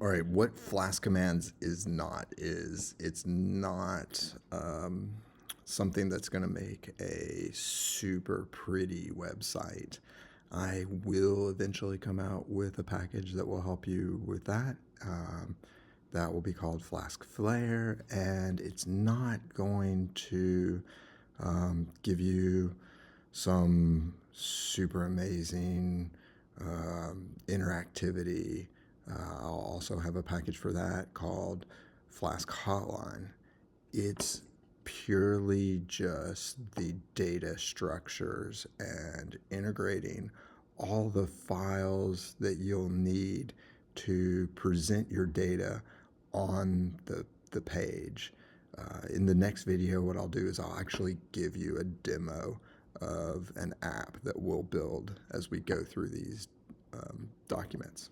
All right, what Flask-Commands is not is it's not something that's going to make a super pretty website. I will eventually come out with a package that will help you with that. That will be called Flask Flare, and it's not going to give you some super amazing interactivity. I'll also have a package for that called Flask Hotline. It's purely just the data structures and integrating all the files that you'll need to present your data on the page. In the next video, what I'll do is I'll actually give you a demo of an app that we'll build as we go through these documents.